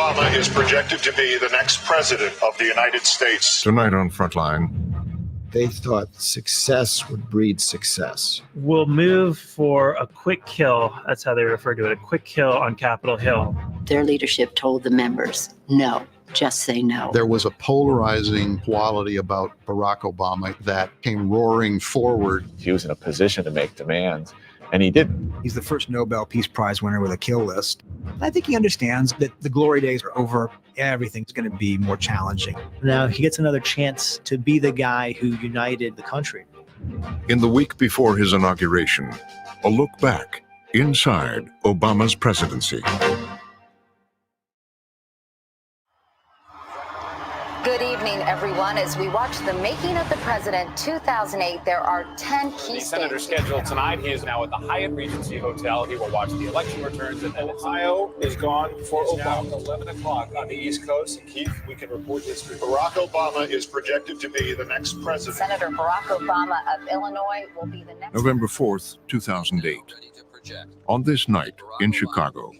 Obama is projected to be the next president of the United States. Tonight on Frontline. They thought success would breed success. We'll move for a quick kill, that's how they refer to it, a quick kill on Capitol Hill. Their leadership told the members, no, just say no. There was a polarizing quality about Barack Obama that came roaring forward. He was in a position to make demands, and he didn't. He's the first Nobel Peace Prize winner with a kill list. I think he understands that the glory days are over. Everything's going to be more challenging. Now he gets another chance to be the guy who united the country. In the week before his inauguration, a look back inside Obama's presidency. Good evening, everyone. As we watch the making of the president 2008, there are 10 key Senator scheduled tonight. He is now at the Hyatt Regency Hotel. He will watch the election returns. And Ohio is gone for Obama. 11 o'clock on the East Coast. And Keith, we can report this. Barack Obama is projected to be the next president. Senator Barack Obama of Illinois will be the next. November 4th, 2008. On this night in Chicago,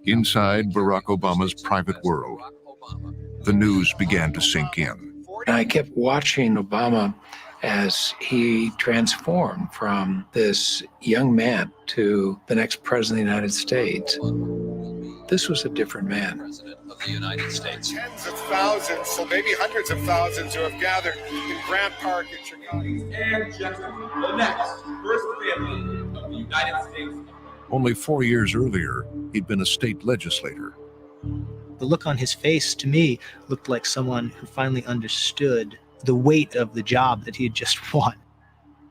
inside Barack Obama's private world, the news began to sink in. I kept watching Obama as he transformed from this young man to the next president of the United States. This was a different man. President of the United States. Tens of thousands, so maybe hundreds of thousands who have gathered in Grant Park in Chicago. And gentlemen, the next first family of the United States. Only 4 years earlier, he'd been a state legislator. The look on his face, to me, looked like someone who finally understood the weight of the job that he had just won.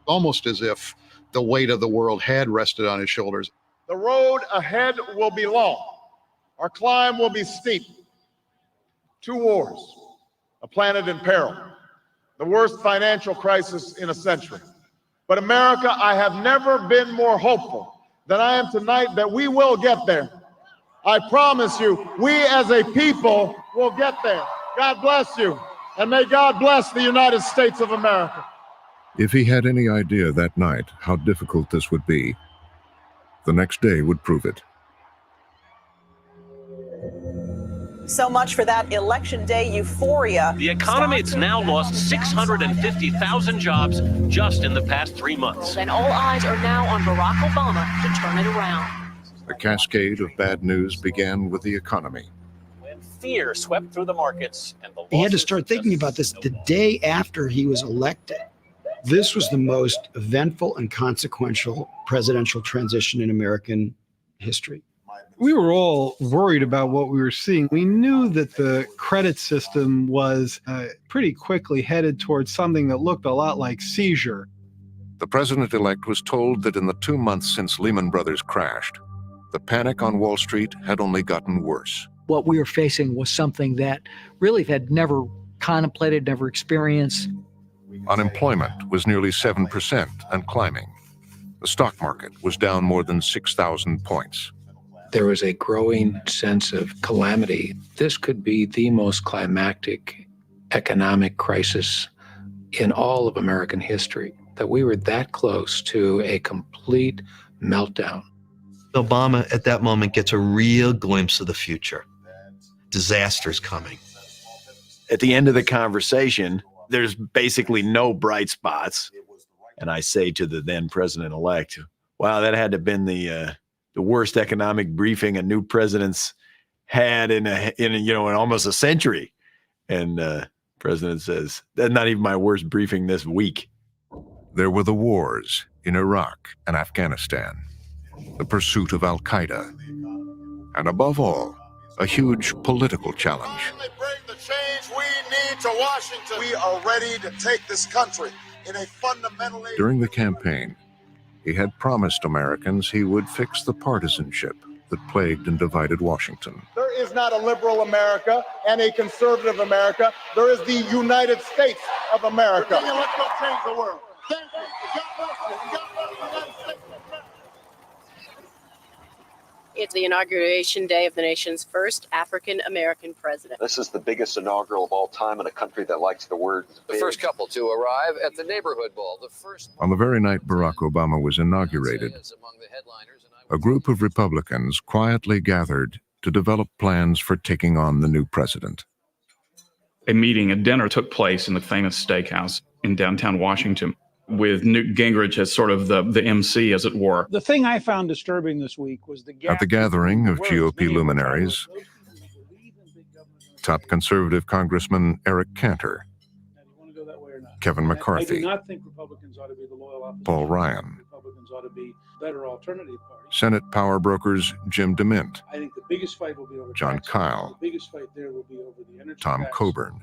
Almost as if the weight of the world had rested on his shoulders. The road ahead will be long. Our climb will be steep. 2 wars, a planet in peril, the worst financial crisis in a century. But America, I have never been more hopeful than I am tonight that we will get there. I promise you, we as a people will get there. God bless you, and may God bless the United States of America. If he had any idea that night how difficult this would be, the next day would prove it. So much for that election day euphoria. The economy has now lost 650,000 jobs just in the past 3 months. And all eyes are now on Barack Obama to turn it around. The cascade of bad news began with the economy. When fear swept through the markets and the He had to start thinking about this the day after he was elected. This was the most eventful and consequential presidential transition in American history. We were all worried about what we were seeing. We knew that the credit system was pretty quickly headed towards something that looked a lot like seizure. The president-elect was told that in the 2 months since Lehman Brothers crashed, the panic on Wall Street had only gotten worse. What we were facing was something that really had never contemplated, never experienced. Unemployment was nearly 7% and climbing. The stock market was down more than 6,000 points. There was a growing sense of calamity. This could be the most climactic economic crisis in all of American history, that we were that close to a complete meltdown. Obama at that moment gets a real glimpse of the future. Disaster's coming. At the end of the conversation, there's basically no bright spots. And I say to the then president-elect, wow, that had to have been the worst economic briefing a new president's had in almost a century. And president says, that's not even my worst briefing this week. There were the wars in Iraq and Afghanistan, the pursuit of Al-Qaeda, and above all, a huge political challenge. Finally bring the change we need to Washington. We are ready to take this country in a fundamentally... During the campaign, he had promised Americans he would fix the partisanship that plagued and divided Washington. There is not a liberal America and a conservative America. There is the United States of America. Virginia, let's go change the world. Thank you. God bless you. God bless the United States of America. It's the inauguration day of the nation's first African-American president. This is the biggest inaugural of all time in a country that likes the word big. The first couple to arrive at the neighborhood ball. On the very night Barack Obama was inaugurated, a group of Republicans quietly gathered to develop plans for taking on the new president. A dinner took place in the famous steakhouse in downtown Washington with Newt Gingrich as sort of the MC, as it were. The thing I found disturbing this week was At the gathering of GOP luminaries, top conservative Congressman Eric Cantor, Kevin McCarthy, I do not think Republicans ought to be the loyal opposition. Paul Ryan, Republicans ought to be better alternative parties. Senate power brokers Jim DeMint, I think the biggest fight will be over John taxes. Kyle, The biggest fight there will be over the energy Tom tax. Coburn,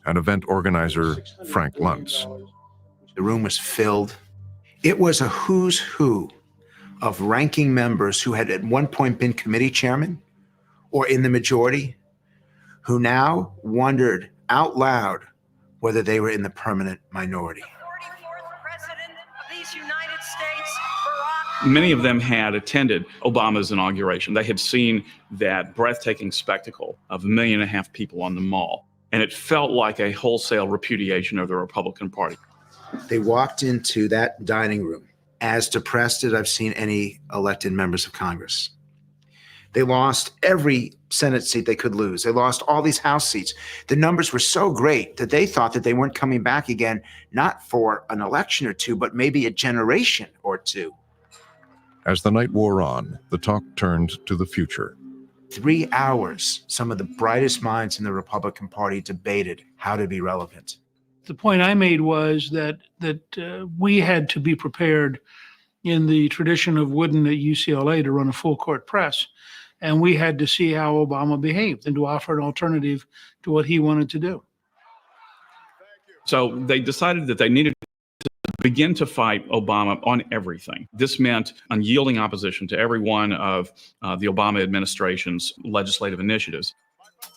and event organizer Frank Luntz. The room was filled. It was a who's who of ranking members who had at one point been committee chairman or in the majority, who now wondered out loud whether they were in the permanent minority. Many of them had attended Obama's inauguration. They had seen that breathtaking spectacle of 1.5 million people on the Mall, and it felt like a wholesale repudiation of the Republican Party. They walked into that dining room as depressed as I've seen any elected members of Congress. They lost every Senate seat they could lose. They lost all these House seats. The numbers were so great that they thought that they weren't coming back again, not for an election or two, but maybe a generation or two. As the night wore on, the talk turned to the future. 3 hours, some of the brightest minds in the Republican Party debated how to be relevant. The point I made was that we had to be prepared in the tradition of Wooden at UCLA to run a full court press. And we had to see how Obama behaved and to offer an alternative to what he wanted to do. So they decided that they needed to begin to fight Obama on everything. This meant unyielding opposition to every one of the Obama administration's legislative initiatives.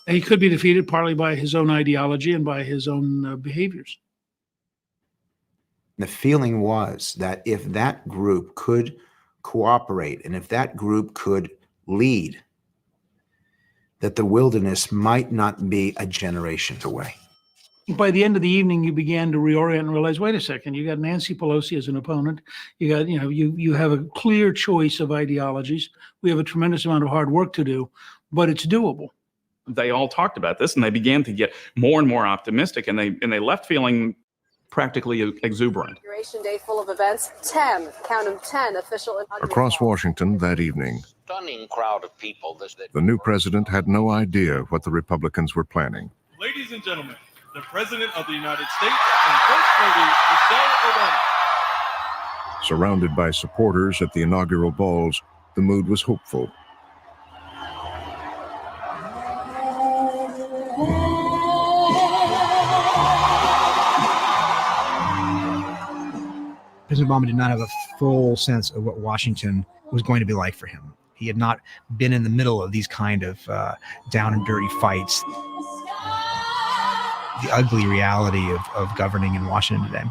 He could be defeated partly by his own ideology and by his own behaviors. The feeling was that if that group could cooperate and if that group could lead, that the wilderness might not be a generation away. By the end of the evening, you began to reorient and realize, wait a second, you got Nancy Pelosi as an opponent. You got, you have a clear choice of ideologies. We have a tremendous amount of hard work to do, but it's doable. They all talked about this and they began to get more and more optimistic, and they left feeling practically exuberant. Inauguration day full of events. 10, count them, 10 official. Across Washington that evening, Stunning crowd of people. the new president had no idea what the Republicans were planning. Ladies and gentlemen, the President of the United States and First Lady Michelle Obama. Surrounded by supporters at the inaugural balls, the mood was hopeful. President Obama did not have a full sense of what Washington was going to be like for him. He had not been in the middle of these kind of down and dirty fights. The ugly reality of governing in Washington today.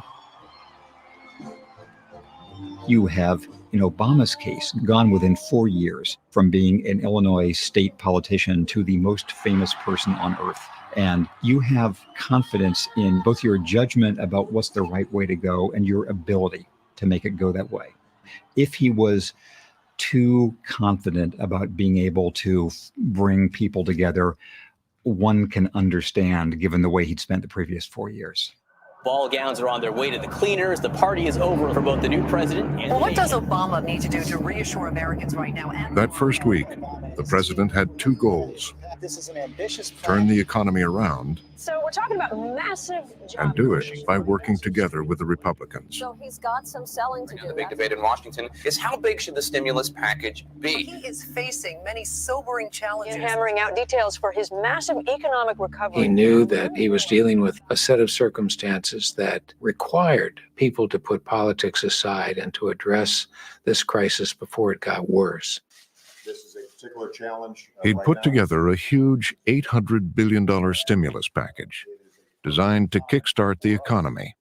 You have, in Obama's case, gone within 4 years from being an Illinois state politician to the most famous person on earth. And you have confidence in both your judgment about what's the right way to go and your ability to make it go that way. If he was too confident about being able to bring people together, one can understand given the way he'd spent the previous 4 years. Ball gowns are on their way to the cleaners. The party is over for both the new president and What does Obama need to do to reassure Americans right now? That first week, the president had two goals: This is an ambitious turn the economy around So we're talking about massive and do it by working together with the Republicans. So he's got some selling to do. The big debate in Washington is how big should the stimulus package be? He is facing many sobering challenges. You're hammering out details for his massive economic recovery. He knew that he was dealing with a set of circumstances that required people to put politics aside and to address this crisis before it got worse. This is a particular challenge. He'd put together a huge $800 billion stimulus package designed to kickstart the economy,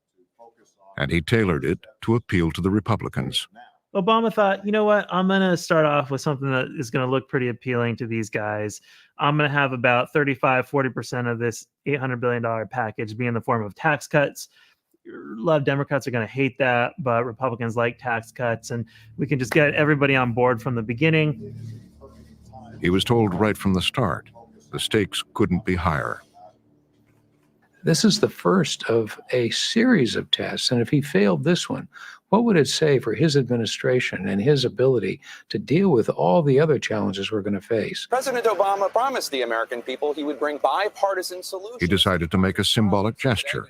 and he tailored it to appeal to the Republicans. Obama thought, you know what, I'm going to start off with something that is going to look pretty appealing to these guys. I'm going to have about 35-40% of this $800 billion package be in the form of tax cuts. A lot of Democrats are going to hate that, but Republicans like tax cuts, and we can just get everybody on board from the beginning. He was told right from the start, the stakes couldn't be higher. This is the first of a series of tests, and if he failed this one, what would it say for his administration and his ability to deal with all the other challenges we're going to face? President Obama promised the American people he would bring bipartisan solutions. He decided to make a symbolic gesture.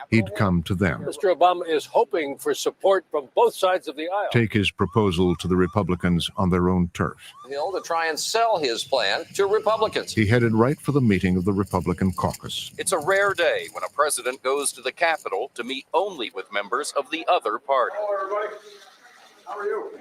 He'd come to them. Mr. Obama is hoping for support from both sides of the aisle. Take his proposal to the Republicans on their own turf. Hill to try and sell his plan to Republicans. He headed right for the meeting of the Republican caucus. It's a rare day when a president goes to the Capitol to meet only with members of the other party. Hello, everybody. How are you?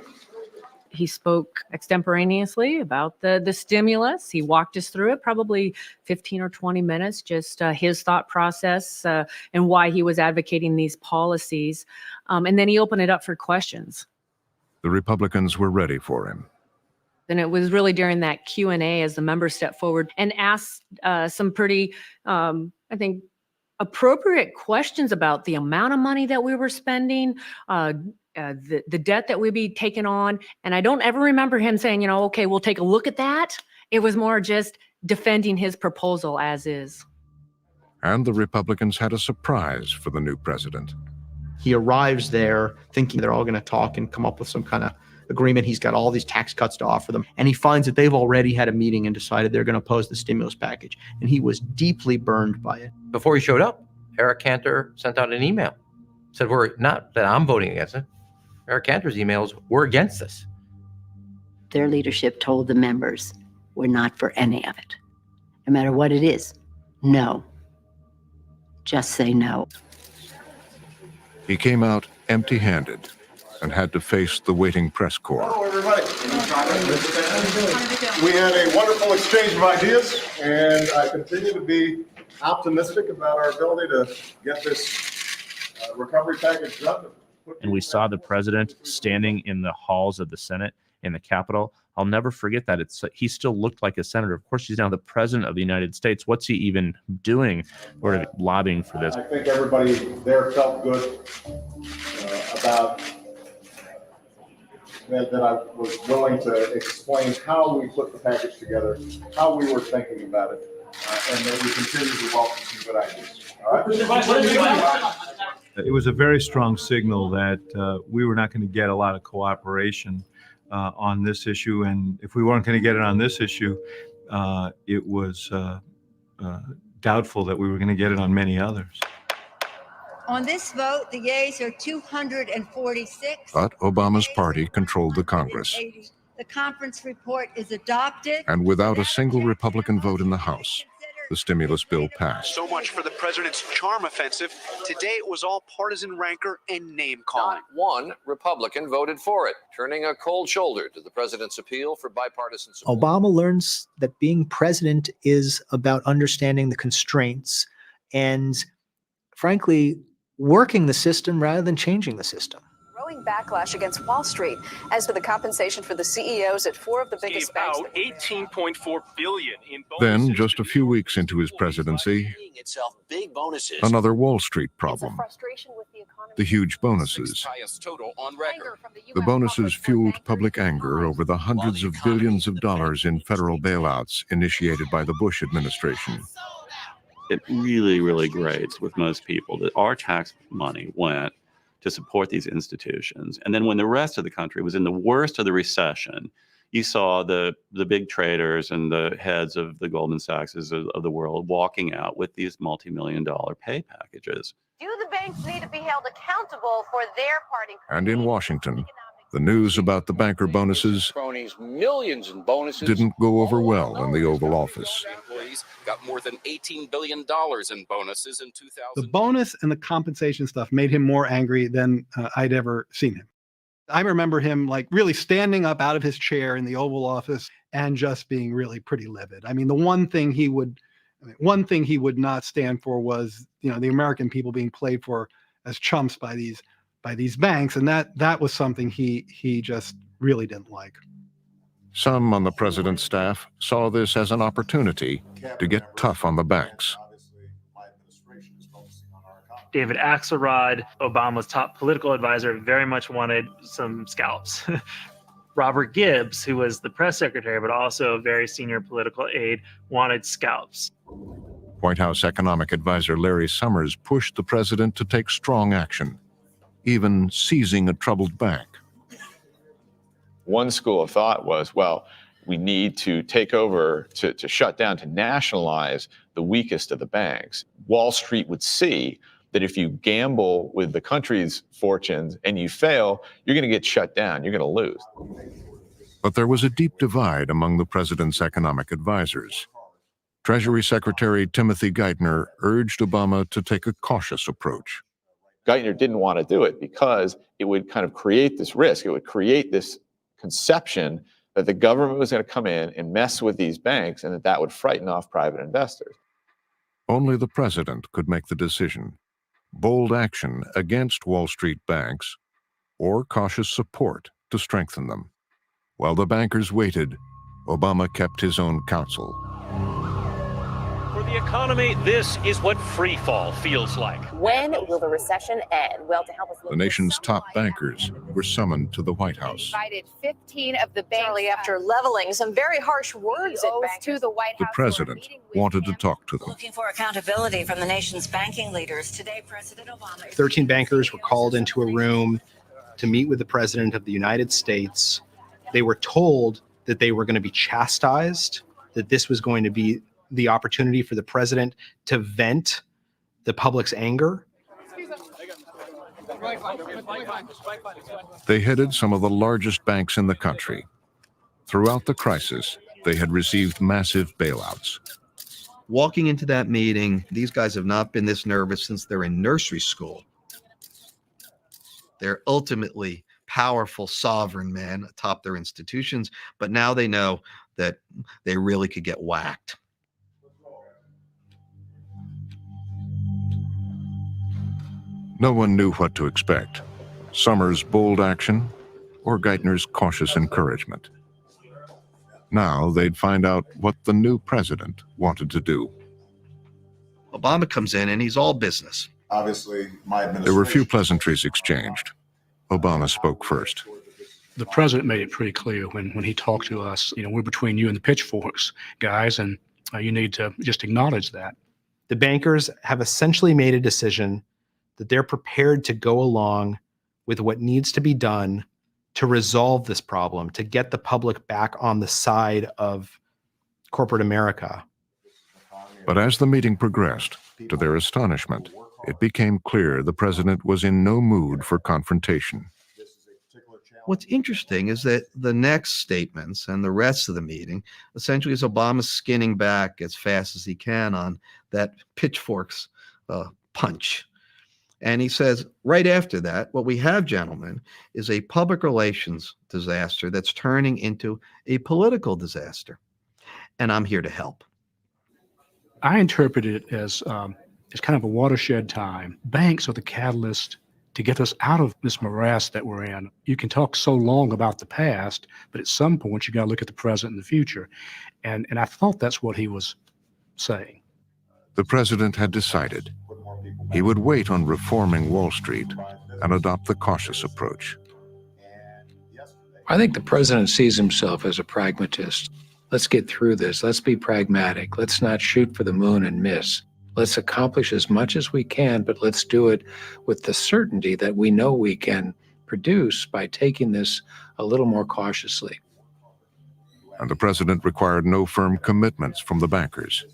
He spoke extemporaneously about the stimulus. He walked us through it, probably 15 or 20 minutes, just his thought process and why he was advocating these policies. And then he opened it up for questions. The Republicans were ready for him. And it was really during that Q&A as the members stepped forward and asked some pretty, I think, appropriate questions about the amount of money that we were spending, the debt that we'd be taking on. And I don't ever remember him saying, okay, we'll take a look at that. It was more just defending his proposal as is. And the Republicans had a surprise for the new president. He arrives there thinking they're all going to talk and come up with some kind of agreement. He's got all these tax cuts to offer them. And he finds that they've already had a meeting and decided they're going to oppose the stimulus package. And he was deeply burned by it. Before he showed up, Eric Cantor sent out an email. Said, we're not that I'm voting against it. Eric Cantor's emails were against this. Their leadership told the members, we're not for any of it. No matter what it is, no. Just say no. He came out empty-handed and had to face the waiting press corps. Hello, everybody. We had a wonderful exchange of ideas, and I continue to be optimistic about our ability to get this recovery package done. And we saw the president standing in the halls of the Senate in the Capitol. I'll never forget that. He still looked like a senator. Of course, he's now the president of the United States. What's he even doing or lobbying for this? I think everybody there felt good about that I was willing to explain how we put the package together, how we were thinking about it, and that we continue to welcome some good ideas. All right? It was a very strong signal that we were not going to get a lot of cooperation on this issue. And if we weren't going to get it on this issue, it was doubtful that we were going to get it on many others. On this vote, the yeas are 246. But Obama's party controlled the Congress. The conference report is adopted. And without a single Republican vote in the House, the stimulus bill passed. So much for the president's charm offensive. Today it was all partisan rancor and name calling. Not one Republican voted for it, turning a cold shoulder to the president's appeal for bipartisan support. Obama learns that being president is about understanding the constraints and, frankly, working the system rather than changing the system. Growing backlash against Wall Street as to the compensation for the CEOs at four of the biggest banks. Out $18.4 billion in bonuses. Then, just a few weeks into his presidency, another Wall Street problem. The huge bonuses. The bonuses fueled public anger over the hundreds of billions of dollars in federal bailouts initiated by the Bush administration. It really grates with most people that our tax money went to support these institutions. And then when the rest of the country was in the worst of the recession, you saw the big traders and the heads of the Goldman Sachs of the world walking out with these multi-million-dollar pay packages. Do the banks need to be held accountable for their parting? And in Washington, the news about the banker bonuses Millions in bonuses. didn't go over well in the Oval Office. Employees got more than $18 billion in bonuses in 2000. The bonus and the compensation stuff made him more angry than I'd ever seen him. I remember him like really standing up out of his chair in the Oval Office and just being really pretty livid. I mean, the one thing he would not stand for was, the American people being played for as chumps by these banks, and that was something he just really didn't like. Some on the president's staff saw this as an opportunity to get tough on the banks. David Axelrod, Obama's top political advisor, very much wanted some scalps. Robert Gibbs, who was the press secretary, but also a very senior political aide, wanted scalps. White House economic advisor Larry Summers pushed the president to take strong action, even seizing a troubled bank. One school of thought was, well, we need to take over, to shut down, to nationalize the weakest of the banks. Wall Street would see that if you gamble with the country's fortunes and you fail, you're going to get shut down. You're going to lose. But there was a deep divide among the president's economic advisors. Treasury Secretary Timothy Geithner urged Obama to take a cautious approach. Geithner didn't want to do it because it would kind of create this risk. It would create this conception that the government was going to come in and mess with these banks and that would frighten off private investors. Only the president could make the decision: bold action against Wall Street banks or cautious support to strengthen them. While the bankers waited, Obama kept his own counsel. For the economy, this is what free fall feels like. When will the recession end? Well, to help us look The nation's top bankers were summoned to the White House. invited 15 of the banks Shortly after leveling some very harsh words at bankers to the White The House. president wanted to talk to them. Looking for accountability from the nation's banking leaders. Today, President Obama. 13 bankers were called into a room to meet with the President of the United States. They were told that they were going to be chastised, that this was going to be the opportunity for the president to vent the public's anger. They headed some of the largest banks in the country. Throughout the crisis, they had received massive bailouts. Walking into that meeting, these guys have not been this nervous since they're in nursery school. They're ultimately powerful sovereign men atop their institutions, but now they know that they really could get whacked. No one knew what to expect: Summers' bold action or Geithner's cautious encouragement. Now they'd find out what the new president wanted to do. Obama comes in and he's all business. Obviously, my administration. There were few pleasantries exchanged. Obama spoke first. The president made it pretty clear when he talked to us, we're between you and the pitchforks, guys, and you need to just acknowledge that. The bankers have essentially made a decision that they're prepared to go along with what needs to be done to resolve this problem, to get the public back on the side of corporate America. But as the meeting progressed, to their astonishment, it became clear the president was in no mood for confrontation. What's interesting is that the next statements and the rest of the meeting essentially is Obama skinning back as fast as he can on that pitchforks punch. And he says, right after that, what we have, gentlemen, is a public relations disaster that's turning into a political disaster. And I'm here to help. I interpret it as kind of a watershed time. Banks are the catalyst to get us out of this morass that we're in. You can talk so long about the past, but at some point you got to look at the present and the future. And I thought that's what he was saying. The president had decided he would wait on reforming Wall Street and adopt the cautious approach. I think the president sees himself as a pragmatist. Let's get through this. Let's be pragmatic. Let's not shoot for the moon and miss. Let's accomplish as much as we can, but let's do it with the certainty that we know we can produce by taking this a little more cautiously. And the president required no firm commitments from the bankers.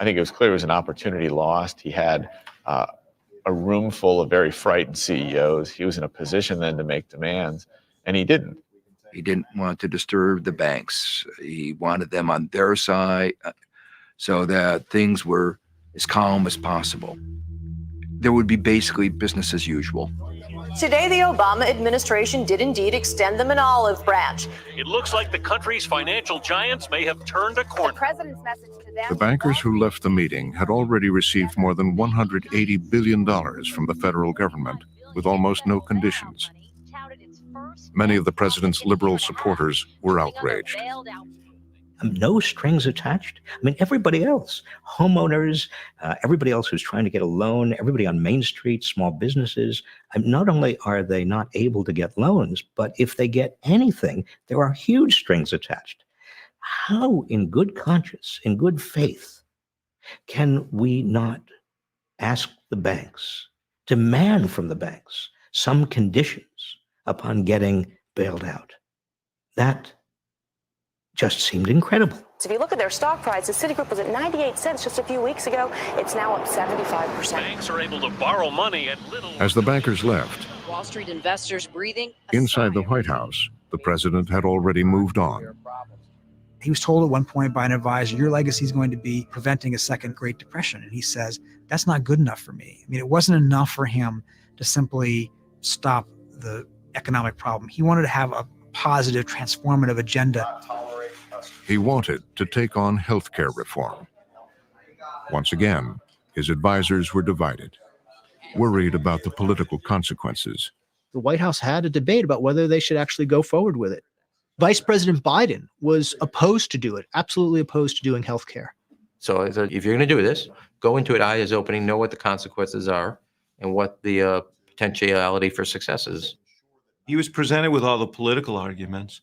I think it was clear it was an opportunity lost. He had a room full of very frightened CEOs. He was in a position then to make demands, and he didn't. He didn't want to disturb the banks. He wanted them on their side so that things were as calm as possible. There would be basically business as usual. Today, the Obama administration did indeed extend them an olive branch. It looks like the country's financial giants may have turned a corner. The president's message to them. The bankers who left the meeting had already received more than $180 billion from the federal government, with almost no conditions. Many of the president's liberal supporters were outraged. No strings attached. I mean, everybody else, homeowners, everybody else who's trying to get a loan, everybody on Main Street, small businesses, not only are they not able to get loans, but if they get anything, there are huge strings attached. How, in good conscience, in good faith, can we not ask the banks, demand from the banks some conditions upon getting bailed out? That just seemed incredible. If you look at their stock price, the Citigroup was at 98 cents just a few weeks ago. It's now up 75%. Banks are able to borrow money at little. As the bankers left, Wall Street investors breathing inside the White House, the president had already moved on. He was told at one point by an advisor, your legacy is going to be preventing a second Great Depression. And he says, that's not good enough for me. I mean, it wasn't enough for him to simply stop the economic problem. He wanted to have a positive, transformative agenda. He wanted to take on healthcare reform. Once again, his advisors were divided, worried about the political consequences. The White House had a debate about whether they should actually go forward with it. Vice President Biden was opposed to do it, absolutely opposed to doing healthcare. So if you're going to do this, go into it eyes opening, know what the consequences are and what the potentiality for success is. He was presented with all the political arguments,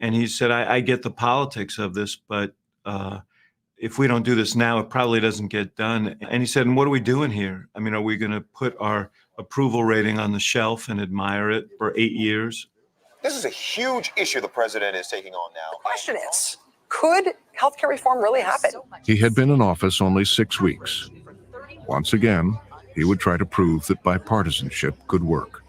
and he said, I get the politics of this, but if we don't do this now, it probably doesn't get done. And he said, and what are we doing here? I mean, are we going to put our approval rating on the shelf and admire it for 8 years? This is a huge issue the president is taking on now. The question is, could healthcare reform really happen? He had been in office only 6 weeks. Once again, he would try to prove that bipartisanship could work.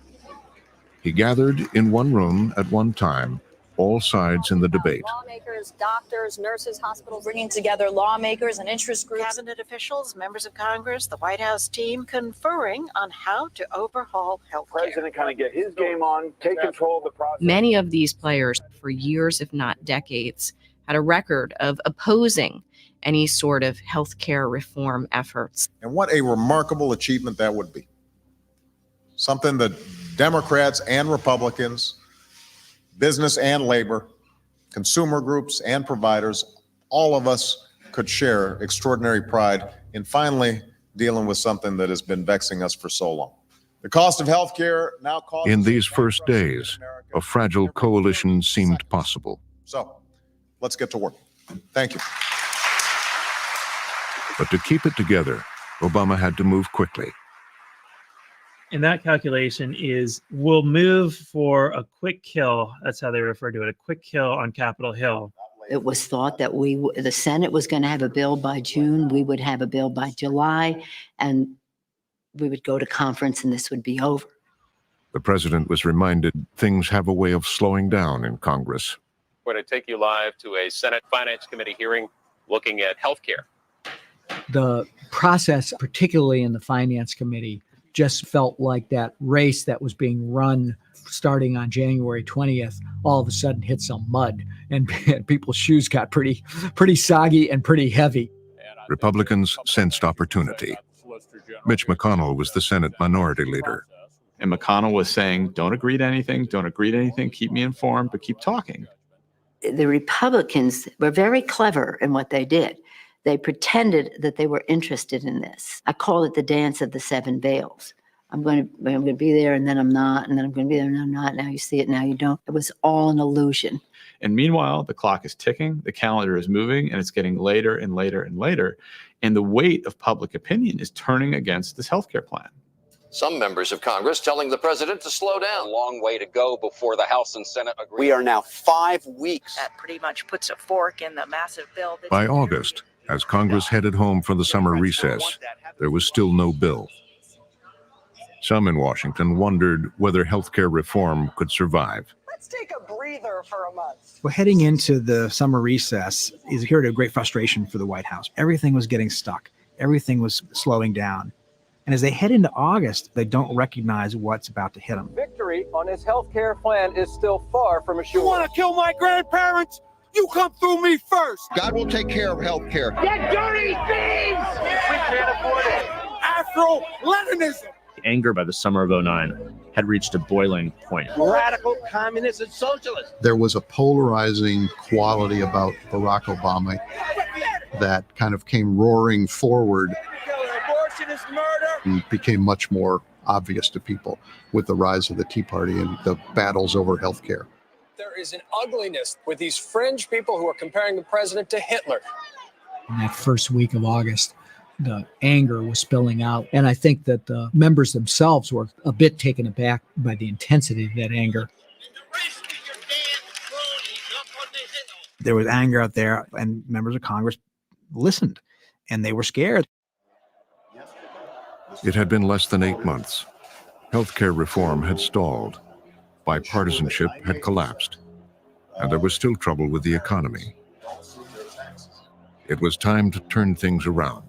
He gathered in one room at one time all sides in the debate. Lawmakers, doctors, nurses, hospitals. bringing together lawmakers and interest groups, cabinet officials, members of Congress, the White House team conferring on how to overhaul health care. President kind of get his game on, take control of the process. Many of these players, for years, if not decades, had a record of opposing any sort of healthcare reform efforts. And what a remarkable achievement that would be. Something that Democrats and Republicans, business and labor, consumer groups and providers, all of us could share extraordinary pride in finally dealing with something that has been vexing us for so long. The cost of health care now costs. In these first days, a fragile coalition seemed possible. So let's get to work. Thank you. But to keep it together, Obama had to move quickly. And that calculation is we'll move for a quick kill. That's how they refer to it, a quick kill on Capitol Hill. It was thought that the Senate was going to have a bill by June, we would have a bill by July, and we would go to conference and this would be over. The president was reminded things have a way of slowing down in Congress. We're going to take you live to a Senate Finance Committee hearing looking at health care. The process, particularly in the Finance Committee, just felt like that race that was being run starting on January 20th, all of a sudden hit some mud and people's shoes got pretty soggy and pretty heavy. Republicans sensed opportunity. Mitch McConnell was the Senate Minority Leader. And McConnell was saying, don't agree to anything, keep me informed, but keep talking. The Republicans were very clever in what they did. They pretended that they were interested in this. I call it the dance of the seven veils. I'm going to be there, and then I'm not, and then I'm going to be there, and I'm not. Now you see it, now you don't. It was all an illusion. And meanwhile, the clock is ticking, the calendar is moving, and it's getting later and later and later. And the weight of public opinion is turning against this healthcare plan. Some members of Congress telling the president to slow down. A long way to go before the House and Senate agree. We are now 5 weeks. That pretty much puts a fork in the massive bill. By August, as Congress headed home for the summer recess, there was still no bill. Some in Washington wondered whether healthcare reform could survive. Let's take a breather for a month. Well, heading into the summer recess is here to great frustration for the White House. Everything was getting stuck. Everything was slowing down. And as they head into August, they don't recognize what's about to hit them. Victory on his health care plan is still far from assured. You want to kill my grandparents? You come through me first. God will take care of health care. You dirty thieves! We can't afford it. Afro-Leninism. Anger by the summer of '09 had reached a boiling point. Radical communists and socialists. There was a polarizing quality about Barack Obama that kind of came roaring forward Abortion is murder. and became much more obvious to people with the rise of the Tea Party and the battles over health care. There is an ugliness with these fringe people who are comparing the president to Hitler. In that first week of August, the anger was spilling out. And I think that the members themselves were a bit taken aback by the intensity of that anger. There was anger out there, and members of Congress listened, and they were scared. It had been less than 8 months. Healthcare reform had stalled. Bipartisanship had collapsed. And there was still trouble with the economy. It was time to turn things around.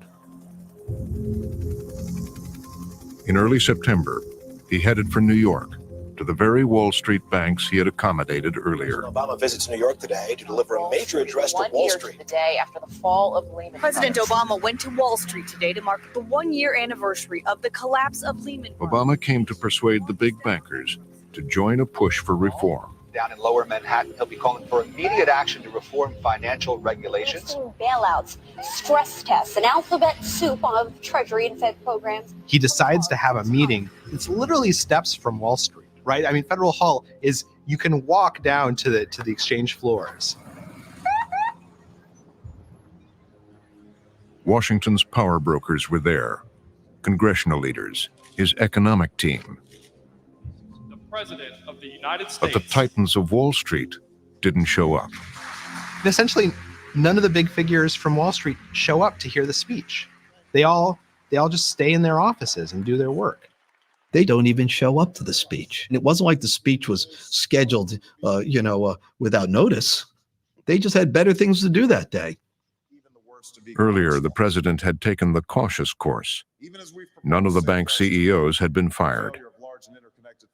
In early September, he headed for New York, to the very Wall Street banks he had accommodated earlier. Obama visits New York today to deliver a major address to Wall Street. The day after the fall of Lehman. President Obama went to Wall Street today to mark the 1-year anniversary of the collapse of Lehman. Obama came to persuade the big bankers to join a push for reform. Down in lower Manhattan, he'll be calling for immediate action to reform financial regulations. Bailouts, stress tests, an alphabet soup of Treasury and Fed programs. He decides to have a meeting. It's literally steps from Wall Street, right? I mean, Federal Hall is, you can walk down to the exchange floors. Washington's power brokers were there, congressional leaders, his economic team. President of the United States. But the titans of Wall Street didn't show up. And essentially, none of the big figures from Wall Street show up to hear the speech. They all just stay in their offices and do their work. They don't even show up to the speech. And it wasn't like the speech was scheduled, without notice. They just had better things to do that day. Earlier, the president had taken the cautious course. None of the bank CEOs had been fired.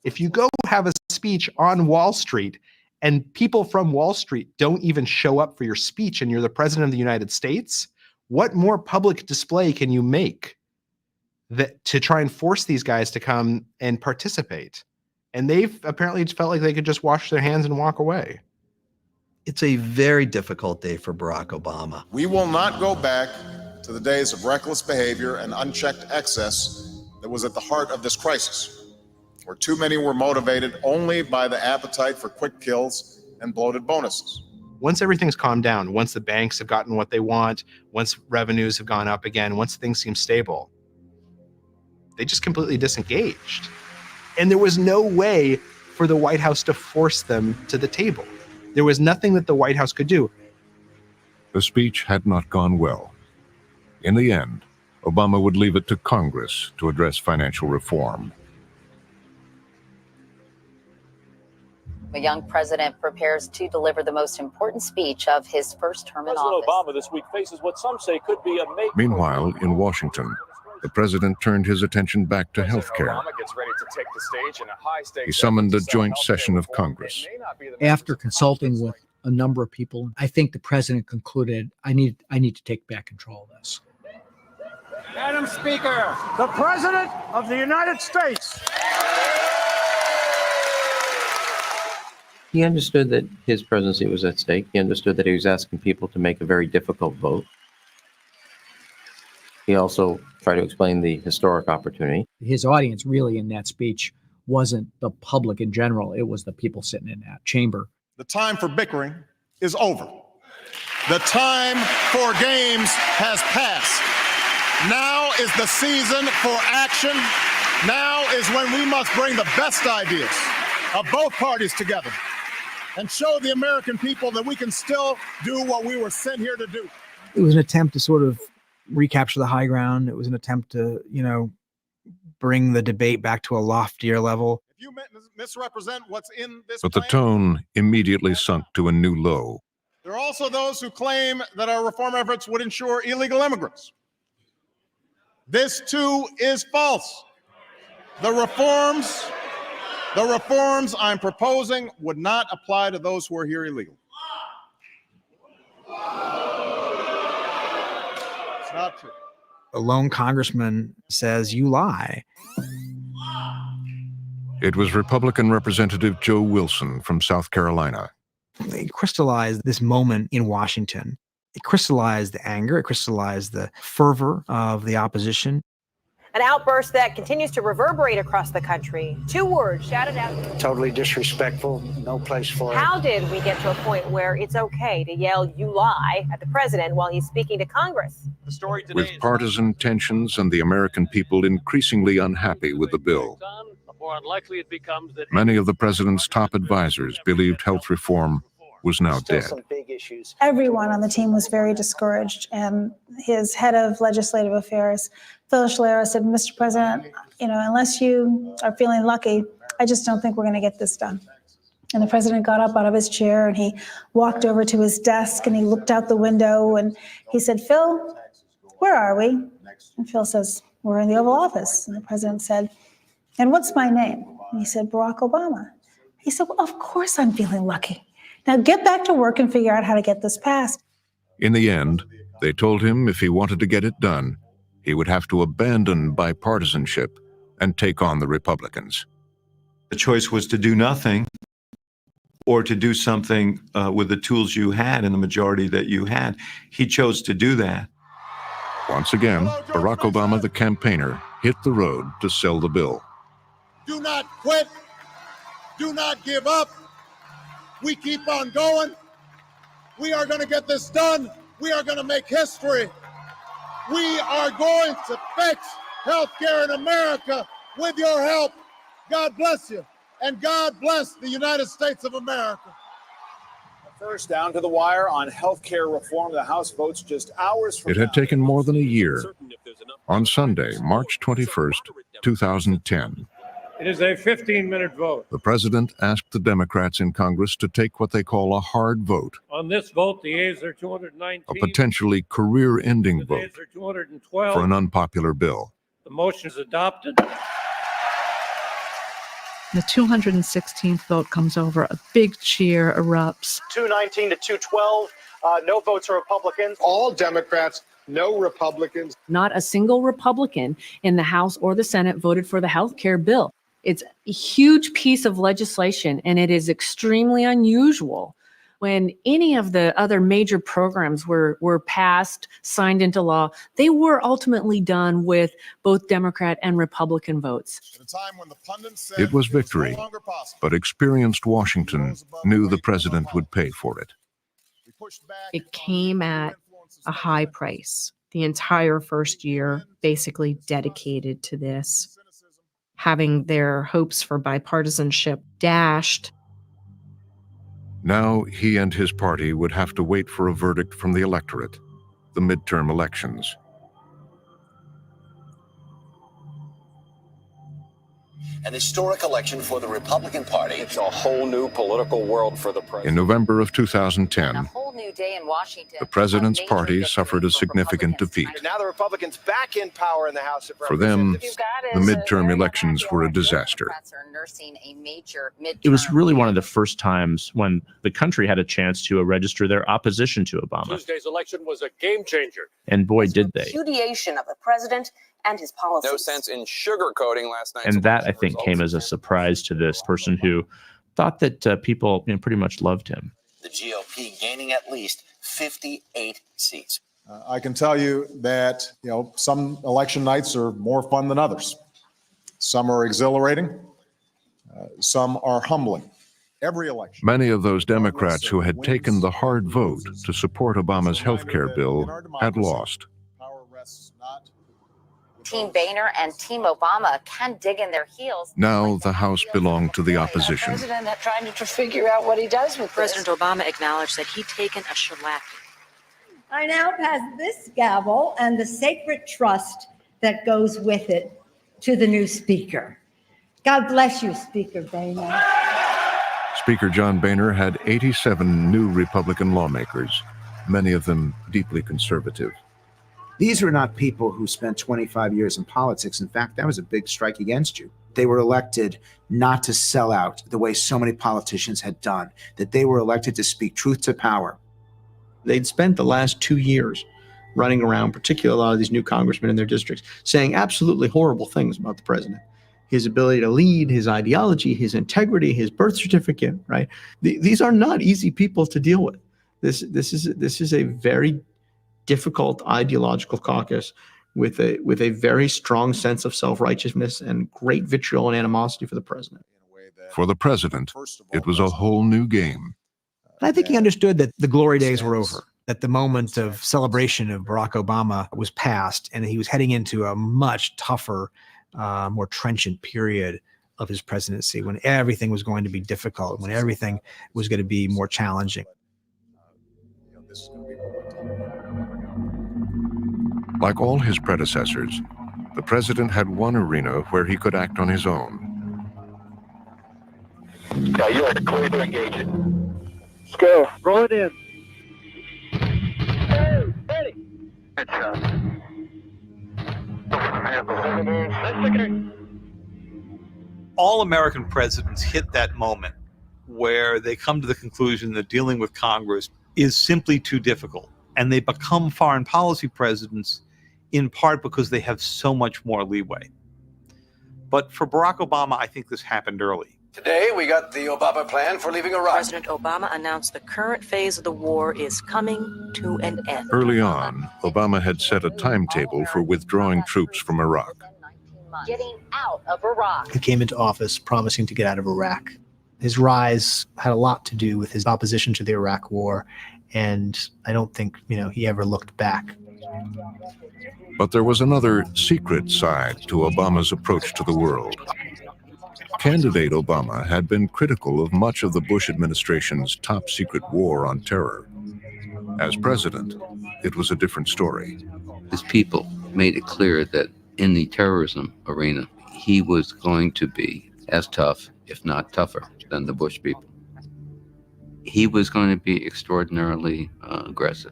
If you go have a speech on Wall Street and people from Wall Street don't even show up for your speech and you're the president of the United States, what more public display can you make that to try and force these guys to come and participate? And they've apparently felt like they could just wash their hands and walk away. It's a very difficult day for Barack Obama. We will not go back to the days of reckless behavior and unchecked excess that was at the heart of this crisis, where too many were motivated only by the appetite for quick kills and bloated bonuses. Once everything's calmed down, once the banks have gotten what they want, once revenues have gone up again, once things seem stable, they just completely disengaged. And there was no way for the White House to force them to the table. There was nothing that the White House could do. The speech had not gone well. In the end, Obama would leave it to Congress to address financial reform. A young president prepares to deliver the most important speech of his first term in office. President Obama this week faces what some say could be a major. Meanwhile, in Washington, the president turned his attention back to health care. Obama gets ready to take the stage in a high-stakes. He summoned a joint session of Congress. After consulting with a number of people, I think the president concluded, I need to take back control of this. Madam Speaker, the President of the United States. He understood that his presidency was at stake. He understood that he was asking people to make a very difficult vote. He also tried to explain the historic opportunity. His audience really in that speech wasn't the public in general. It was the people sitting in that chamber. The time for bickering is over. The time for games has passed. Now is the season for action. Now is when we must bring the best ideas of both parties together and show the American people that we can still do what we were sent here to do. It was an attempt to sort of recapture the high ground. It was an attempt to, bring the debate back to a loftier level. If you misrepresent what's in this But the plan, tone immediately sunk to a new low. there are also those who claim that our reform efforts would ensure illegal immigrants. This too is false. The reforms I'm proposing would not apply to those who are here illegally. It's not true. A lone congressman says you lie. It was Republican Representative Joe Wilson from South Carolina. They crystallized this moment in Washington. It crystallized the anger, it crystallized the fervor of the opposition. An outburst that continues to reverberate across the country. 2 words shouted out. Totally disrespectful. No place for it. How did we get to a point where it's okay to yell "you lie" at the president while he's speaking to Congress? The story today With partisan tensions and the American people increasingly unhappy with the bill, the more unlikely it becomes that many of the president's top advisors believed health reform was now dead. Some big issues. Everyone on the team was very discouraged, and his head of legislative affairs, Phil Scalera, said, "Mr. President, unless you are feeling lucky, I just don't think we're going to get this done." And the president got up out of his chair and he walked over to his desk and he looked out the window and he said, "Phil, where are we?" And Phil says, "We're in the Oval Office." And the president said, "And what's my name?" And he said, "Barack Obama." He said, "Well, of course I'm feeling lucky. Now get back to work and figure out how to get this passed." In the end, they told him if he wanted to get it done, he would have to abandon bipartisanship and take on the Republicans. The choice was to do nothing or to do something with the tools you had and the majority that you had. He chose to do that. Once again, Barack Obama, the campaigner, hit the road to sell the bill. Do not quit. Do not give up. We keep on going. We are going to get this done. We are going to make history. We are going to fix healthcare in America with your help. God bless you. And God bless the United States of America. First, down to the wire on healthcare reform. The House votes just hours from It had taken more than a year. On Sunday, March 21st, 2010, it is a 15-minute vote. the president asked the Democrats in Congress to take what they call a hard vote, On this vote, the ayes are 219. a potentially career-ending The vote nays are 212. for an unpopular bill. The motion is adopted. The 216th vote comes over. A big cheer erupts. 219 to 212. No votes are Republicans. All Democrats, no Republicans. Not a single Republican in the House or the Senate voted for the health care bill. It's a huge piece of legislation, and it is extremely unusual when any of the other major programs were passed, signed into law. They were ultimately done with both Democrat and Republican votes. It was victory, but experienced Washington knew the president would pay for it. It came at a high price. The entire first year basically dedicated to this, having their hopes for bipartisanship dashed. Now he and his party would have to wait for a verdict from the electorate, the midterm elections. An historic election for the Republican Party. It's a whole new political world for the president. In November of 2010, A whole new day in Washington. the president's party suffered a significant defeat. Now the Republicans back in power in the House of For them, Representatives. the midterm elections were a disaster. It was really one of the first times when the country had a chance to register their opposition to Obama. Tuesday's election was a game changer. And boy, did they. Repudiation of the president and his policies. No sense in sugarcoating last night. And that, I think, came as a surprise to this person who thought that people pretty much loved him. The GOP gaining at least 58 seats. I can tell you that, some election nights are more fun than others. Some are exhilarating. Some are humbling. Every election. Many of those Democrats who had taken the hard vote to support Obama's health care bill had lost. Team Boehner and Team Obama can dig in their heels. Now the House belonged to the opposition. President trying to figure out what he does with President Obama acknowledged that he'd taken a shellacking. I now pass this gavel and the sacred trust that goes with it to the new speaker. God bless you, Speaker Boehner. Speaker John Boehner had 87 new Republican lawmakers, many of them deeply conservative. These were not people who spent 25 years in politics. In fact, that was a big strike against you. They were elected not to sell out the way so many politicians had done, that they were elected to speak truth to power. They'd spent the last 2 years running around, particularly a lot of these new congressmen in their districts, saying absolutely horrible things about the president. his ability to lead, his ideology, his integrity, his birth certificate, right? These are not easy people to deal with. This is a very difficult ideological caucus with a very strong sense of self-righteousness and great vitriol and animosity for the president. For the president, it was a whole new game. And I think he understood that the glory days were over, that the moment of celebration of Barack Obama was past, and he was heading into a much tougher, more trenchant period of his presidency, when everything was going to be difficult, when everything was going to be more challenging. Like all his predecessors, the president had one arena where he could act on his own. Yeah, you are clear to engage it. Let's go. Roll it in. Hey, ready. Good shot. All American presidents hit that moment where they come to the conclusion that dealing with Congress is simply too difficult. And they become foreign policy presidents in part because they have so much more leeway. But for Barack Obama, I think this happened early. Today, we got the Obama plan for leaving Iraq. President Obama announced the current phase of the war is coming to an end. Early on, Obama had set a timetable for withdrawing troops from Iraq. Getting out of Iraq. He came into office promising to get out of Iraq. His rise had a lot to do with his opposition to the Iraq war, and I don't think, he ever looked back. But there was another secret side to Obama's approach to the world. Candidate Obama had been critical of much of the Bush administration's top-secret war on terror. As president, it was a different story. His people made it clear that in the terrorism arena, he was going to be as tough, if not tougher, than the Bush people. He was going to be extraordinarily aggressive.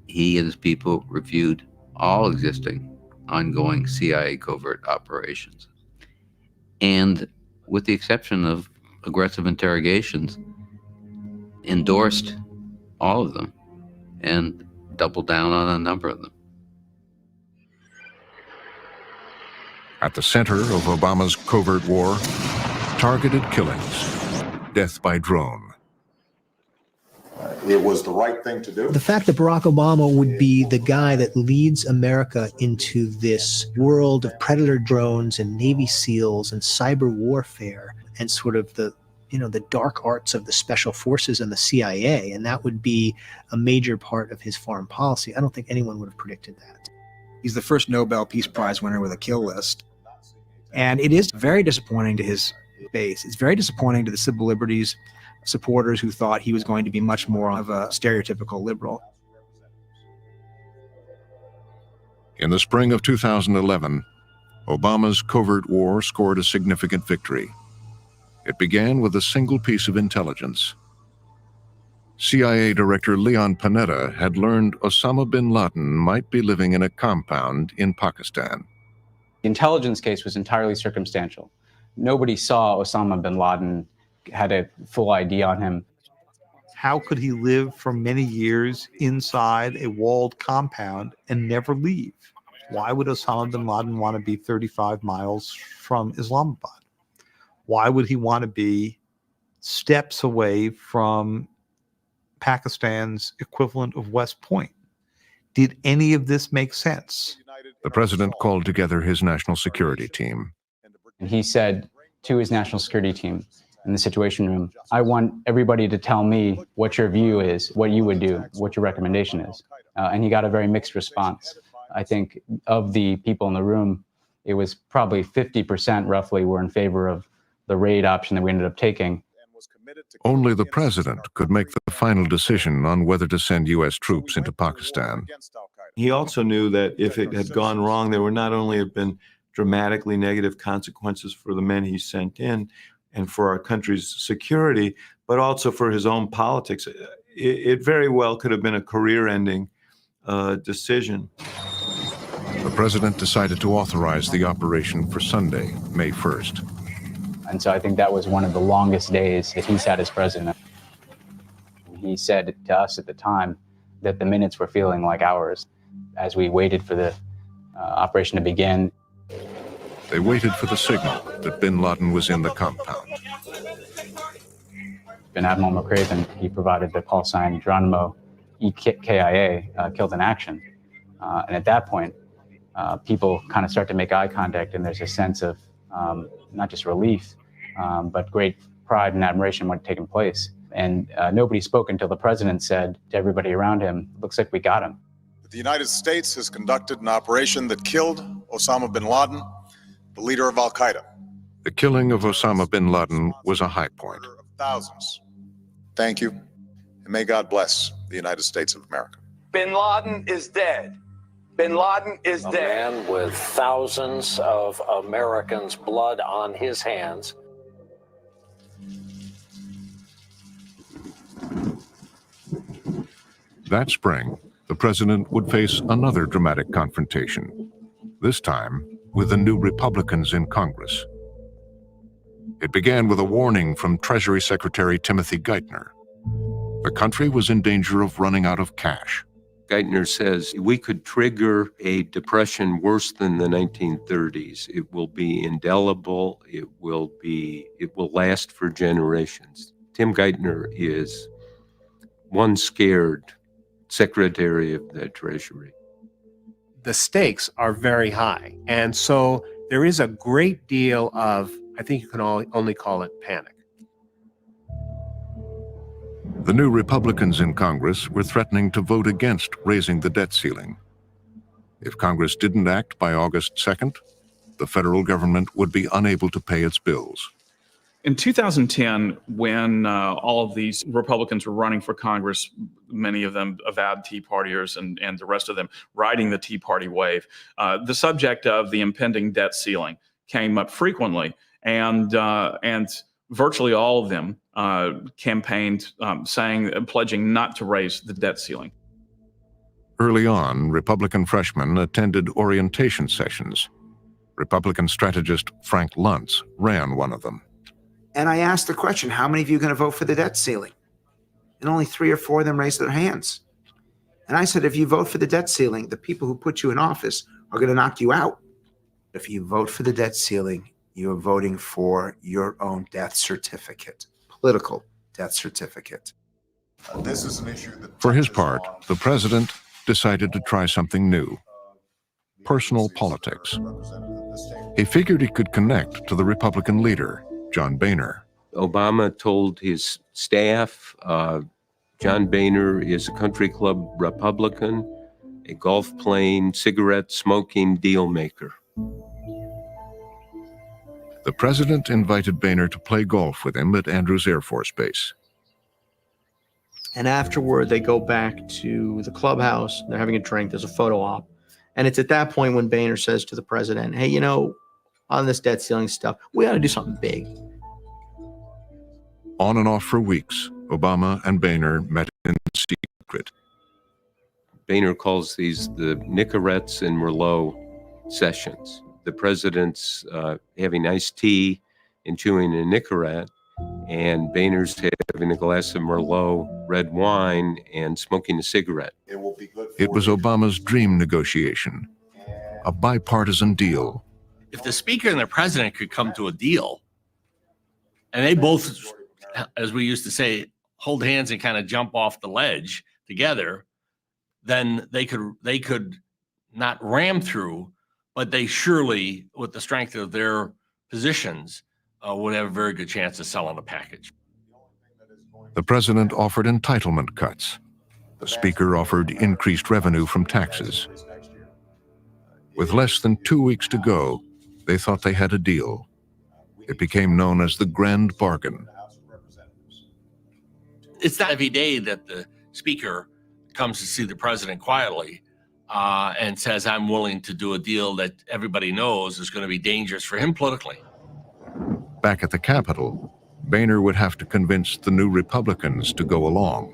He and his people reviewed all existing ongoing CIA covert operations. And with the exception of aggressive interrogations, endorsed all of them and doubled down on a number of them. At the center of Obama's covert war, targeted killings, death by drone. It was the right thing to do. The fact that Barack Obama would be the guy that leads America into this world of predator drones and Navy SEALs and cyber warfare and sort of the dark arts of the special forces and the CIA, and that would be a major part of his foreign policy. I don't think anyone would have predicted that. He's the first Nobel Peace Prize winner with a kill list. And it is very disappointing to his base. It's very disappointing to the civil liberties supporters who thought he was going to be much more of a stereotypical liberal. In the spring of 2011, Obama's covert war scored a significant victory. It began with a single piece of intelligence. CIA Director Leon Panetta had learned Osama bin Laden might be living in a compound in Pakistan. The intelligence case was entirely circumstantial. Nobody saw Osama bin Laden, had a full ID on him. How could he live for many years inside a walled compound and never leave? Why would Osama bin Laden want to be 35 miles from Islamabad? Why would he want to be steps away from Pakistan's equivalent of West Point? Did any of this make sense? The president called together his national security team. And he said to his national security team in the Situation Room, I want everybody to tell me what your view is, what you would do, what your recommendation is. And he got a very mixed response. I think of the people in the room, it was probably 50% roughly were in favor of the raid option that we ended up taking. Only the president could make the final decision on whether to send U.S. troops into Pakistan. He also knew that if it had gone wrong, there would not only have been dramatically negative consequences for the men he sent in and for our country's security, but also for his own politics. It very well could have been a career-ending decision. The president decided to authorize the operation for Sunday, May 1st. And so I think that was one of the longest days that he's had as president. He said to us at the time that the minutes were feeling like hours as we waited for the operation to begin. They waited for the signal that bin Laden was in the compound. Ben Admiral McRaven, he provided the call sign Geronimo EKIA, killed in action. And at that point, people kind of start to make eye contact, and there's a sense of not just relief, but great pride and admiration what had taken place. And nobody spoke until the president said to everybody around him, "Looks like we got him." The United States has conducted an operation that killed Osama bin Laden, the leader of Al-Qaeda. The killing of Osama bin Laden was a high point. Thousands. Thank you, and may God bless the United States of America. Bin Laden is dead. Bin Laden is dead. A man with thousands of Americans' blood on his hands. That spring, the president would face another dramatic confrontation, this time with the new Republicans in Congress. It began with a warning from Treasury Secretary Timothy Geithner. The country was in danger of running out of cash. Geithner says we could trigger a depression worse than the 1930s. It will be indelible. It will last for generations. Tim Geithner is one scared Secretary of the Treasury. The stakes are very high. And so there is a great deal of, I think you can only call it panic. The new Republicans in Congress were threatening to vote against raising the debt ceiling. If Congress didn't act by August 2nd, the federal government would be unable to pay its bills. In 2010, when all of these Republicans were running for Congress, many of them avowed Tea Partiers and the rest of them riding the Tea Party wave, the subject of the impending debt ceiling came up frequently, and virtually all of them campaigned pledging not to raise the debt ceiling. Early on, Republican freshmen attended orientation sessions. Republican strategist Frank Luntz ran one of them. And I asked the question, how many of you are going to vote for the debt ceiling? And only 3 or 4 of them raised their hands. And I said, if you vote for the debt ceiling, the people who put you in office are going to knock you out. If you vote for the debt ceiling, you are voting for your own death certificate, political death certificate. This is an issue that... For his part, the president decided to try something new: personal politics. He figured he could connect to the Republican leader, John Boehner. Obama told his staff, John Boehner is a country club Republican, a golf playing, cigarette smoking deal maker. The president invited Boehner to play golf with him at Andrews Air Force Base. And afterward, they go back to the clubhouse. They're having a drink. There's a photo op. And it's at that point when Boehner says to the president, hey, you know, on this debt ceiling stuff, we ought to do something big. On and off for weeks, Obama and Boehner met in secret. Boehner calls these the Nicorettes and Merlot sessions. The president's having iced tea and chewing a Nicorette, and Boehner's having a glass of Merlot red wine and smoking a cigarette. It was Obama's dream negotiation, a bipartisan deal. If the speaker and the president could come to a deal, and they both, as we used to say, hold hands and kind of jump off the ledge together, then they could not ram through, but they surely, with the strength of their positions, would have a very good chance of selling a package. The president offered entitlement cuts. The speaker offered increased revenue from taxes. With less than 2 weeks to go, they thought they had a deal. It became known as the Grand Bargain. It's not every day that the speaker comes to see the president quietly and says, I'm willing to do a deal that everybody knows is going to be dangerous for him politically. Back at the Capitol, Boehner would have to convince the new Republicans to go along.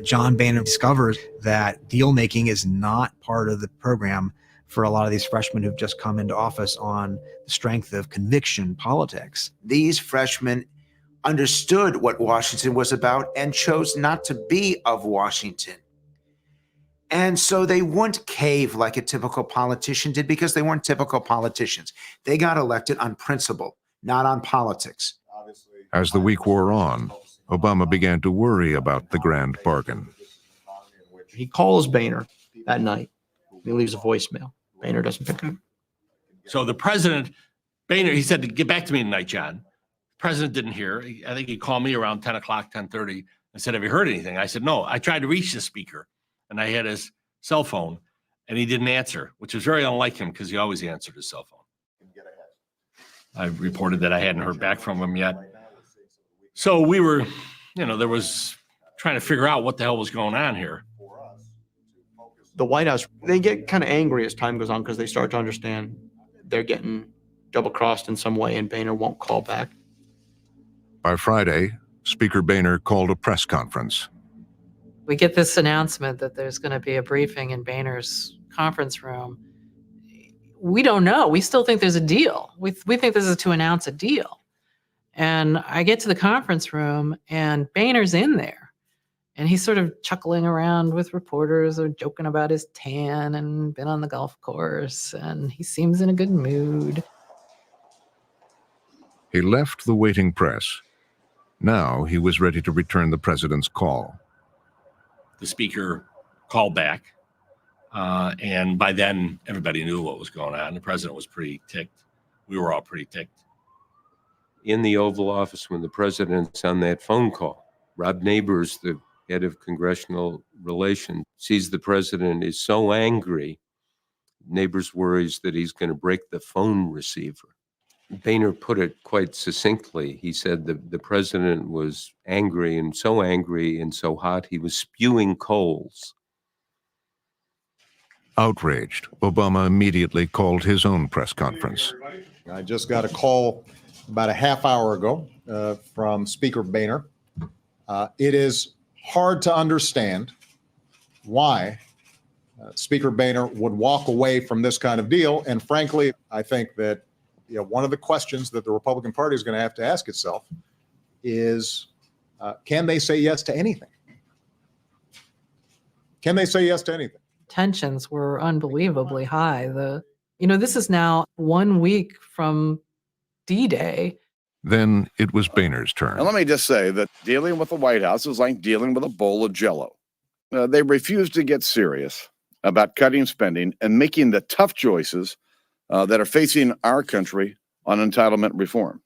John Boehner discovers that deal making is not part of the program for a lot of these freshmen who've just come into office on the strength of conviction politics. These freshmen understood what Washington was about and chose not to be of Washington. And so they wouldn't cave like a typical politician did because they weren't typical politicians. They got elected on principle, not on politics. As the week wore on, Obama began to worry about the grand bargain. He calls Boehner that night. He leaves a voicemail. Boehner doesn't pick up. So the president, Boehner, he said to get back to me tonight, John. The president didn't hear. I think he called me around 10 o'clock, 10:30 and said, have you heard anything? I said, no. I tried to reach the speaker and I had his cell phone and he didn't answer, which was very unlike him because he always answered his cell phone. I reported that I hadn't heard back from him yet. So we were, there was trying to figure out what the hell was going on here. The White House, they get kind of angry as time goes on because they start to understand they're getting double-crossed in some way and Boehner won't call back. By Friday, Speaker Boehner called a press conference. We get this announcement that there's going to be a briefing in Boehner's conference room. We don't know. We still think there's a deal. We think this is to announce a deal. And I get to the conference room and Boehner's in there. And he's sort of chuckling around with reporters or joking about his tan and been on the golf course. And he seems in a good mood. He left the waiting press. Now he was ready to return the president's call. The speaker called back. And by then, everybody knew what was going on. The president was pretty ticked. We were all pretty ticked. In the Oval Office, when the president's on that phone call, Rob Neighbors, the head of congressional relations, sees the president is so angry. Neighbors worries that he's going to break the phone receiver. Boehner put it quite succinctly. He said the president was angry and so hot he was spewing coals. Outraged, Obama immediately called his own press conference. I just got a call about a half hour ago from Speaker Boehner. It is hard to understand why Speaker Boehner would walk away from this kind of deal. And frankly, I think that one of the questions that the Republican Party is going to have to ask itself is, can they say yes to anything? Can they say yes to anything? Tensions were unbelievably high. This is now 1 week from D-Day. Then it was Boehner's turn. And let me just say that dealing with the White House is like dealing with a bowl of Jell-O. They refuse to get serious about cutting spending and making the tough choices that are facing our country on entitlement reform.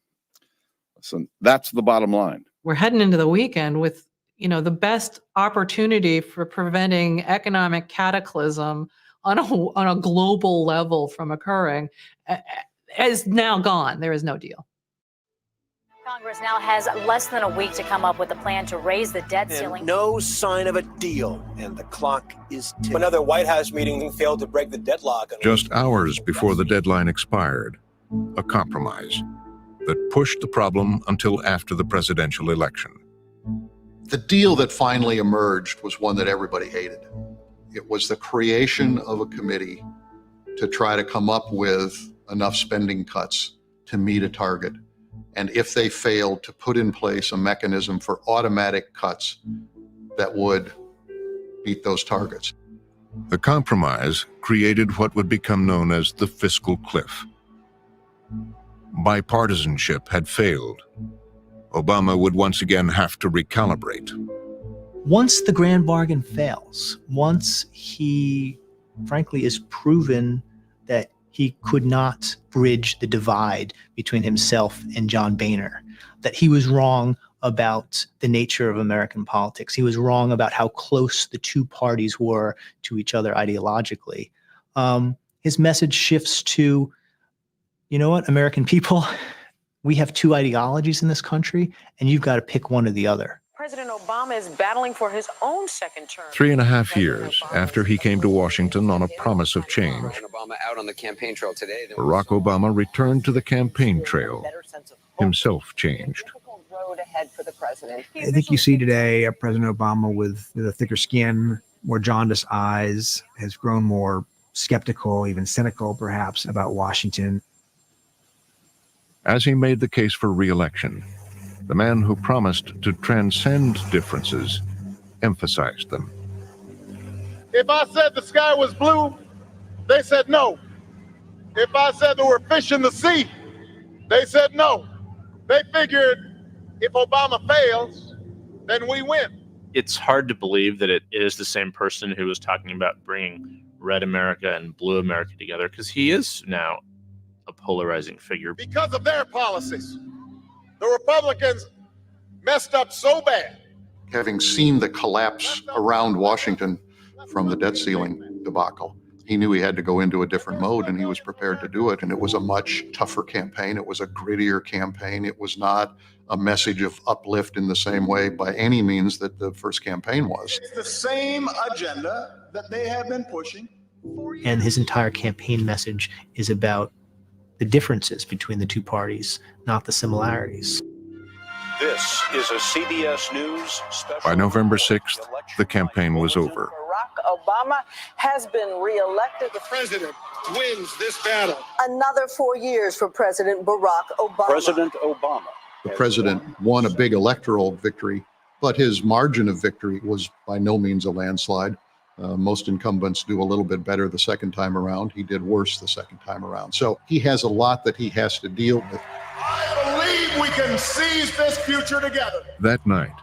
So that's the bottom line. We're heading into the weekend with, the best opportunity for preventing economic cataclysm on a global level from occurring is now gone. There is no deal. Congress now has less than a week to come up with a plan to raise the debt ceiling. No sign of a deal, and the clock is ticking. Another White House meeting failed to break the deadlock. Just hours before the deadline expired, a compromise that pushed the problem until after the presidential election. The deal that finally emerged was one that everybody hated. It was the creation of a committee to try to come up with enough spending cuts to meet a target. And if they failed, to put in place a mechanism for automatic cuts that would meet those targets. The compromise created what would become known as the fiscal cliff. Bipartisanship had failed. Obama would once again have to recalibrate. Once the grand bargain fails, once he, frankly, is proven that he could not bridge the divide between himself and John Boehner, that he was wrong about the nature of American politics. He was wrong about how close the two parties were to each other ideologically. His message shifts to, you know what, American people, we have two ideologies in this country, and you've got to pick one or the other. President Obama is battling for his own second term. 3.5 years after he came to Washington on a promise of change, Obama out on the campaign trail today. Barack Obama returned to the campaign trail, himself changed. Road ahead for the president. I think you see today President Obama with a thicker skin, more jaundiced eyes, has grown more skeptical, even cynical perhaps, about Washington. As he made the case for re-election, the man who promised to transcend differences emphasized them. If I said the sky was blue, they said no. If I said there were fish in the sea, they said no. They figured if Obama fails, then we win. It's hard to believe that it is the same person who was talking about bringing red America and blue America together, because he is now a polarizing figure. Because of their policies, the Republicans messed up so bad. Having seen the collapse around Washington from the debt ceiling debacle, he knew he had to go into a different mode, and he was prepared to do it. And it was a much tougher campaign. It was a grittier campaign. It was not a message of uplift in the same way by any means that the first campaign was. It's the same agenda that they have been pushing. And his entire campaign message is about the differences between the two parties, not the similarities. This is a CBS News special. By November 6th, the campaign was over. Barack Obama has been reelected. The president wins this battle. Another 4 years for President Barack Obama. President Obama. The president won a big electoral victory, but his margin of victory was by no means a landslide. Most incumbents do a little bit better the second time around. He did worse the second time around. So he has a lot that he has to deal with. I believe we can seize this future together. That night,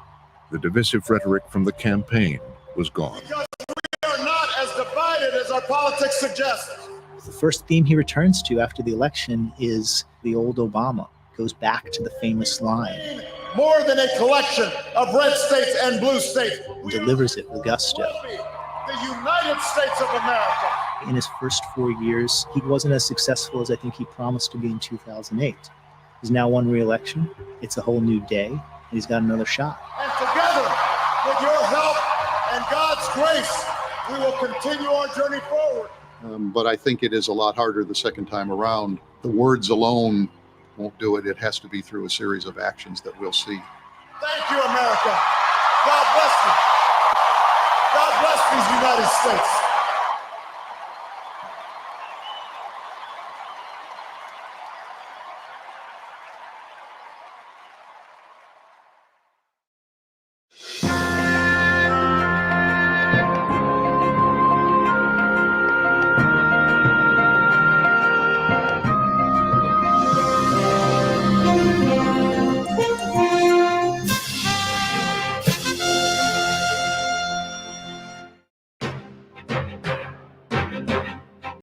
the divisive rhetoric from the campaign was gone. Because we are not as divided as our politics suggests. The first theme he returns to after the election is the old Obama. Goes back to the famous line. More than a collection of red states and blue states. Delivers it with gusto. The United States of America. In his first 4 years, he wasn't as successful as I think he promised to be in 2008. He's now won re-election. It's a whole new day, and he's got another shot. And together, with your help and God's grace, we will continue our journey forward. But I think it is a lot harder the second time around. The words alone won't do it. It has to be through a series of actions that we'll see. Thank you, America. God bless you. God bless these United States.